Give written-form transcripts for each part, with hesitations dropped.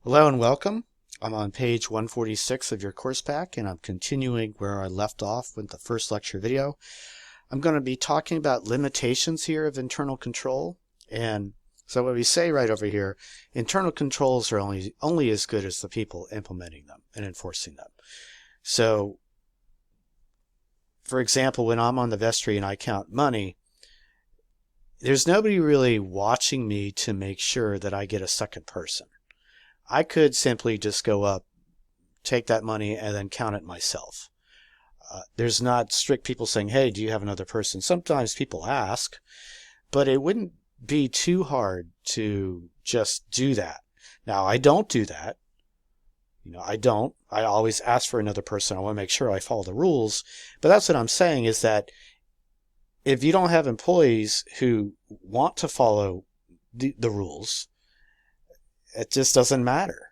Hello and welcome. I'm on page 146 of your course pack, and I'm continuing where I left off with the first lecture video. I'm going to be talking about limitations here of internal control. And so what we say right over here, internal controls are only as good as the people implementing them and enforcing them. So, for example, when I'm on the vestry and I count money, there's nobody really watching me to make sure that I get a second person. I could simply just go up, take that money, and then count it myself. There's not strict people saying, hey, do you have another person? Sometimes people ask, but it wouldn't be too hard to just do that. Now, I don't do that. I don't. I always ask for another person. I want to make sure I follow the rules. But that's what I'm saying is that if you don't have employees who want to follow the rules, it just doesn't matter.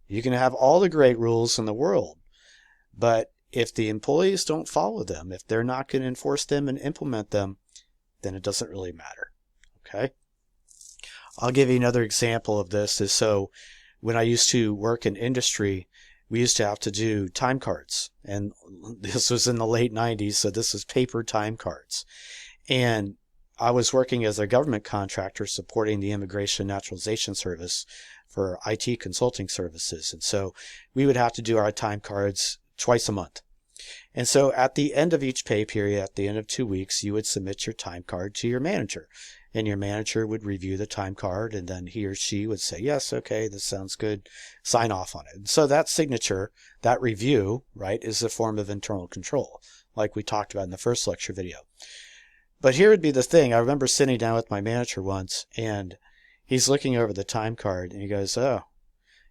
You can have all the great rules in the world, but if the employees don't follow them, if they're not going to enforce them and implement them, then it doesn't really matter. Okay? I'll give you another example of this. So when I used to work in industry, we used to have to do time cards, and this was in the late 90s, so this was paper time cards. And I was working as a government contractor supporting the Immigration Naturalization Service for IT consulting services. And so we would have to do our time cards twice a month. And so at the end of each pay period, at the end of 2 weeks, you would submit your time card to your manager. And your manager would review the time card, and then he or she would say, yes, okay, this sounds good, sign off on it. And so that signature, that review, right, is a form of internal control, like we talked about in the first lecture video. But here would be the thing. I remember sitting down with my manager once, and he's looking over the time card, and he goes, oh,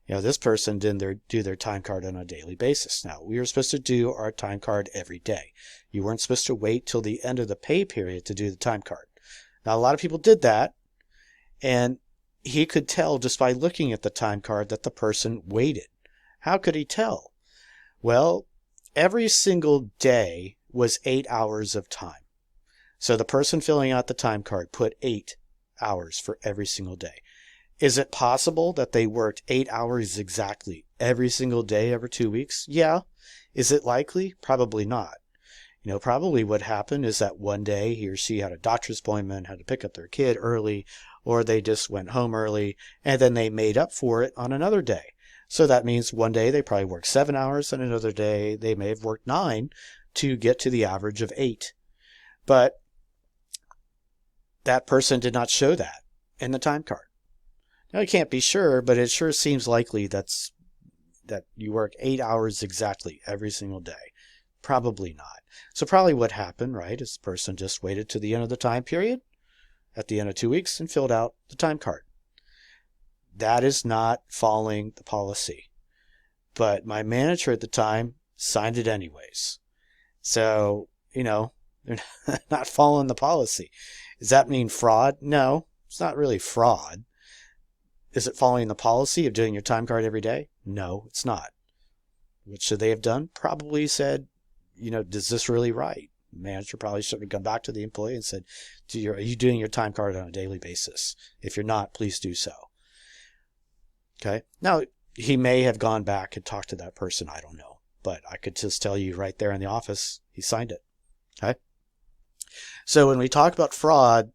this person didn't do their time card on a daily basis. Now, we were supposed to do our time card every day. You weren't supposed to wait till the end of the pay period to do the time card. Now, a lot of people did that, and he could tell just by looking at the time card that the person waited. How could he tell? Well, every single day was 8 hours of time. So the person filling out the time card put 8 hours for every single day. Is it possible that they worked 8 hours exactly every single day over 2 weeks? Yeah. Is it likely? Probably not. Probably what happened is that one day he or she had a doctor's appointment, had to pick up their kid early, or they just went home early, and then they made up for it on another day. So that means one day they probably worked 7 hours, and another day they may have worked 9 to get to the average of 8. But that person did not show that in the time card. Now, I can't be sure, but it sure seems likely that you work 8 hours exactly every single day. Probably not. So probably what happened, right, is the person just waited to the end of the time period at the end of 2 weeks and filled out the time card. That is not following the policy. But my manager at the time signed it anyways. So, they're not following the policy. Does that mean fraud? No, it's not really fraud. Is it following the policy of doing your time card every day? No, it's not. What should they have done? Probably said, is this really right? The manager probably should have gone back to the employee and said, are you doing your time card on a daily basis? If you're not, please do so. Okay. Now, he may have gone back and talked to that person. I don't know. But I could just tell you right there in the office, he signed it. Okay. So when we talk about fraud,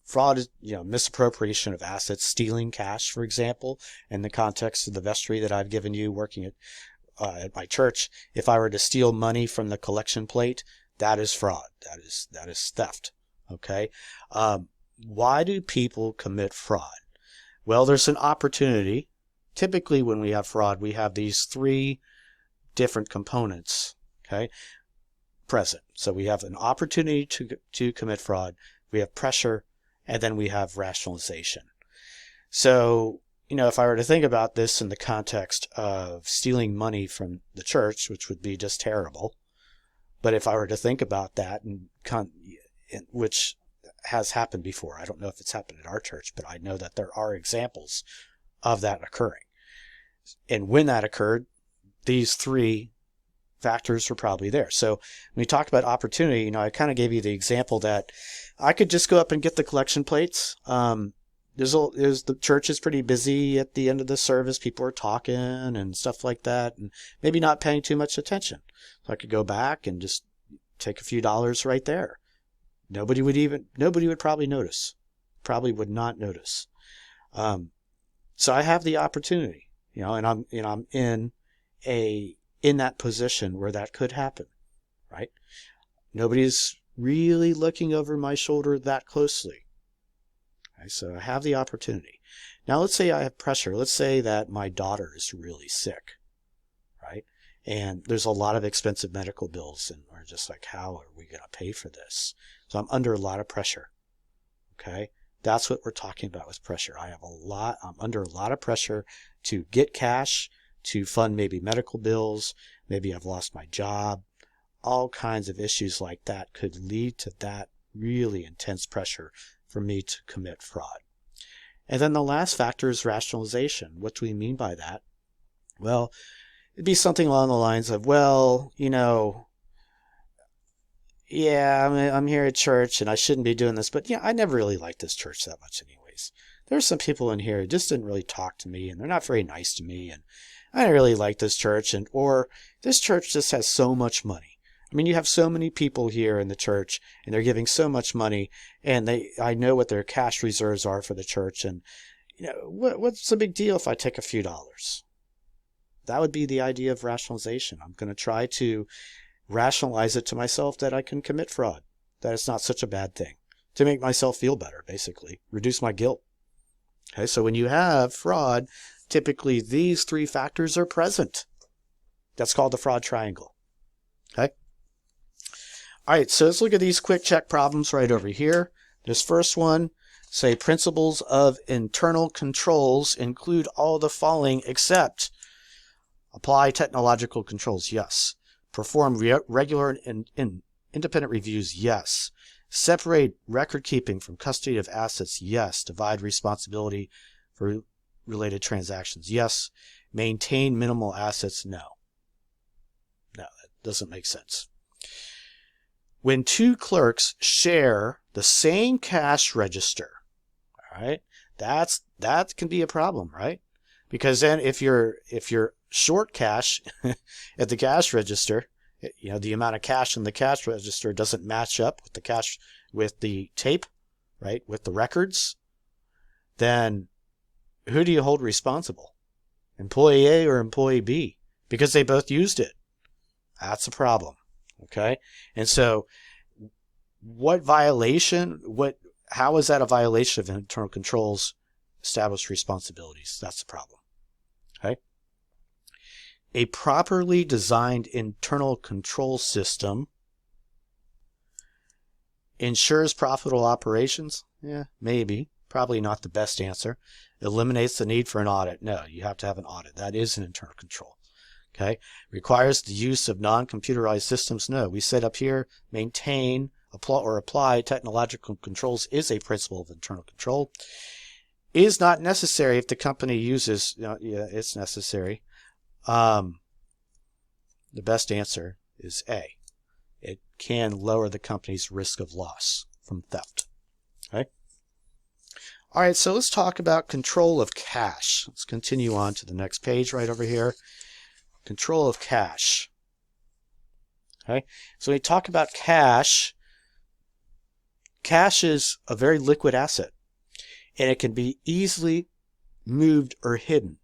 fraud is, misappropriation of assets, stealing cash, for example, in the context of the vestry that I've given you working at my church. If I were to steal money from the collection plate, that is fraud. That is theft. Okay. Why do people commit fraud? Well, there's an opportunity. Typically, when we have fraud, we have these 3 different components. Okay. Present. So we have an opportunity to commit fraud, we have pressure, and then we have rationalization. So, if I were to think about this in the context of stealing money from the church, which would be just terrible, but if I were to think about that, which has happened before, I don't know if it's happened at our church, but I know that there are examples of that occurring. And when that occurred, these 3 factors were probably there. So when we talk about opportunity, I kind of gave you the example that I could just go up and get the collection plates. the church is pretty busy at the end of the service. People are talking and stuff like that, and maybe not paying too much attention. So I could go back and just take a few dollars right there. Nobody would probably notice. Probably would not notice. So I have the opportunity, and I'm in that position where that could happen, right? Nobody's really looking over my shoulder that closely. Okay, so I have the opportunity. Now let's say I have pressure. Let's say that my daughter is really sick, right? And there's a lot of expensive medical bills, and we're just like, how are we going to pay for this? So I'm under a lot of pressure. Okay? That's what we're talking about with pressure. I'm under a lot of pressure to get cash, to fund maybe medical bills. Maybe I've lost my job. All kinds of issues like that could lead to that really intense pressure for me to commit fraud. And then the last factor is rationalization. What do we mean by that? Well, it'd be something along the lines of, I'm here at church and I shouldn't be doing this, but I never really liked this church that much anyways. There's some people in here who just didn't really talk to me, and they're not very nice to me, and I don't really like this church, or this church just has so much money. I mean, you have so many people here in the church, and they're giving so much money, and I know what their cash reserves are for the church, and what's the big deal if I take a few dollars? That would be the idea of rationalization. I'm going to try to rationalize it to myself that I can commit fraud, that it's not such a bad thing, to make myself feel better, basically, reduce my guilt. Okay, so when you have fraud, typically these three factors are present. That's called the fraud triangle. Okay. All right, so let's look at these quick check problems right over here. This first one, say principles of internal controls include all the following except apply technological controls, yes. Perform regular and independent reviews, yes. Separate record keeping from custody of assets, yes. Divide responsibility for related transactions, yes. Maintain minimal assets, no. No, that doesn't make sense. When two clerks share the same cash register, all right, that can be a problem, right? Because then if you're short cash at the cash register, the amount of cash in the cash register doesn't match up with the cash with the tape, right, with the records, then who do you hold responsible? Employee A or employee B? Because they both used it. That's a problem. Okay? And so how is that a violation of internal controls established responsibilities? That's the problem. Okay? A properly designed internal control system ensures profitable operations? Yeah, maybe. Probably not the best answer. Eliminates the need for an audit? No, you have to have an audit. That is an internal control. Okay? Requires the use of non-computerized systems? No. We said up here, maintain, apply technological controls is a principle of internal control. Is not necessary if the company uses, it's necessary. The best answer is A. It can lower the company's risk of loss from theft. Okay? All right, so let's talk about control of cash. Let's continue on to the next page right over here. Control of cash. Okay? So when we talk about cash is a very liquid asset, and it can be easily moved or hidden.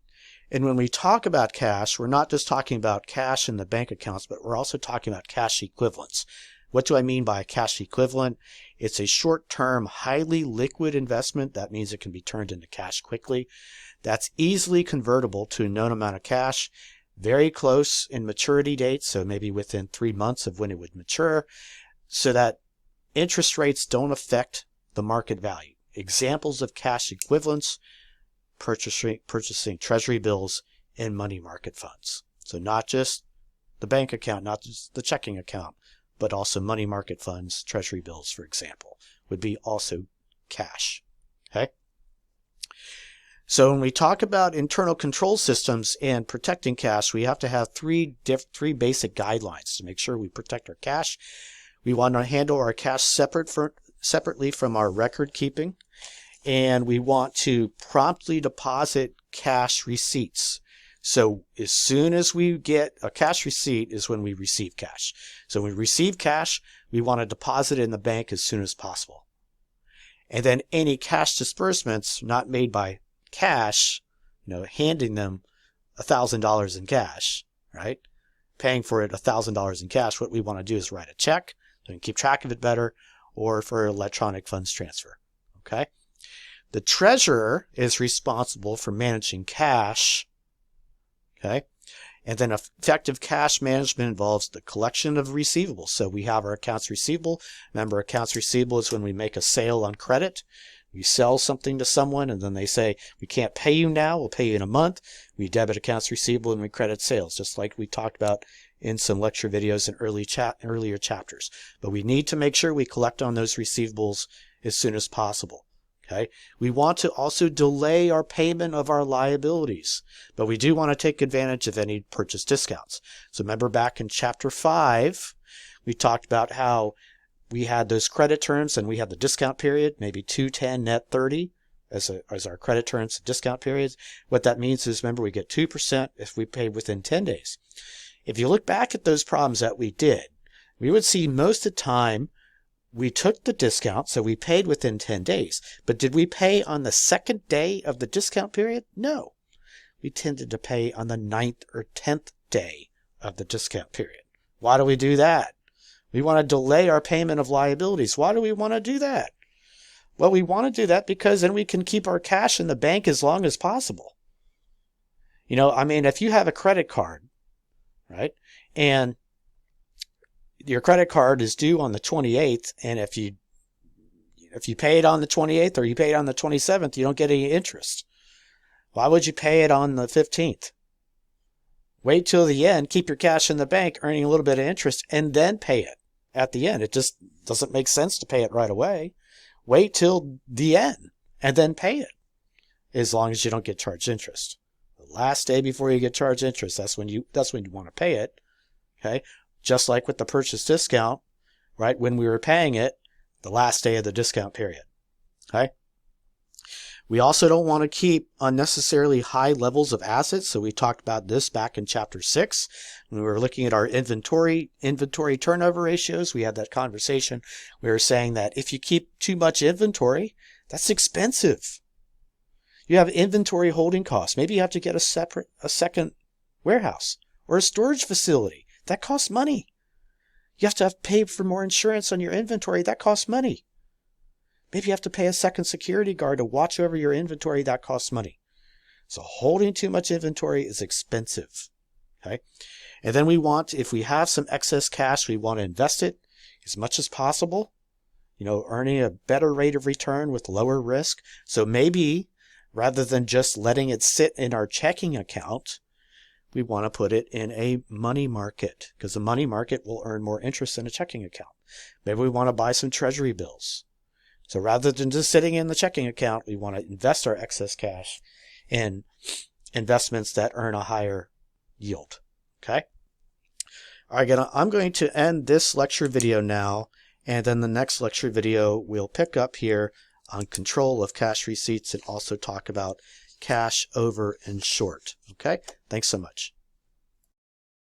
And when we talk about cash, we're not just talking about cash in the bank accounts, but we're also talking about cash equivalents. What do I mean by a cash equivalent? It's a short-term, highly liquid investment. That means it can be turned into cash quickly. That's easily convertible to a known amount of cash, very close in maturity date, so maybe within 3 months of when it would mature, so that interest rates don't affect the market value. Examples of cash equivalents: purchasing treasury bills and money market funds. So not just the bank account, not just the checking account, but also money market funds, treasury bills, for example, would be also cash. Okay? So when we talk about internal control systems and protecting cash, we have to have three basic guidelines to make sure we protect our cash. We want to handle our cash separately from our record keeping. and we want to promptly deposit cash receipts. So as soon as we get a cash receipt is when we receive cash. So when we receive cash, we want to deposit it in the bank as soon as possible. And then any cash disbursements not made by cash, handing them $1,000 in cash, right? Paying for it $1,000 in cash, what we want to do is write a check so we can keep track of it better, or for electronic funds transfer, okay? The treasurer is responsible for managing cash, okay? And then effective cash management involves the collection of receivables. So we have our accounts receivable. Remember, accounts receivable is when we make a sale on credit. We sell something to someone and then they say, we can't pay you now, we'll pay you in a month. We debit accounts receivable and we credit sales, just like we talked about in some lecture videos in earlier chapters. But we need to make sure we collect on those receivables as soon as possible. Okay. We want to also delay our payment of our liabilities, but we do want to take advantage of any purchase discounts. So remember back in chapter 5, we talked about how we had those credit terms and we had the discount period, maybe 210 net 30 as our credit terms and discount periods. What that means is, remember, we get 2% if we pay within 10 days. If you look back at those problems that we did, we would see most of the time we took the discount, so we paid within 10 days. But did we pay on the second day of the discount period? No. We tended to pay on the 9th or 10th day of the discount period. Why do we do that? We want to delay our payment of liabilities. Why do we want to do that? Well, we want to do that because then we can keep our cash in the bank as long as possible. If you have a credit card, right, and your credit card is due on the 28th, and if you pay it on the 28th or you pay it on the 27th, you don't get any interest. Why would you pay it on the 15th? Wait till the end, keep your cash in the bank, earning a little bit of interest, and then pay it at the end. It just doesn't make sense to pay it right away. Wait till the end and then pay it, as long as you don't get charged interest. The last day before you get charged interest, that's when you want to pay it. Okay? Just like with the purchase discount, right? When we were paying it, the last day of the discount period. Okay? We also don't want to keep unnecessarily high levels of assets. So we talked about this back in chapter 6 when we were looking at our inventory turnover ratios. We had that conversation. We were saying that if you keep too much inventory, that's expensive. You have inventory holding costs. Maybe you have to get a second warehouse or a storage facility. That costs money. You have to pay for more insurance on your inventory. That costs money. Maybe you have to pay a second security guard to watch over your inventory. That costs money. So holding too much inventory is expensive. Okay? And then if we have some excess cash, we want to invest it as much as possible, earning a better rate of return with lower risk. So maybe rather than just letting it sit in our checking account, we want to put it in a money market because the money market will earn more interest than a checking account. Maybe we want to buy some treasury bills. So rather than just sitting in the checking account, we want to invest our excess cash in investments that earn a higher yield. Okay? All right, I'm going to end this lecture video now, and then the next lecture video we'll pick up here on control of cash receipts and also talk about cash over and short. Okay? Thanks so much.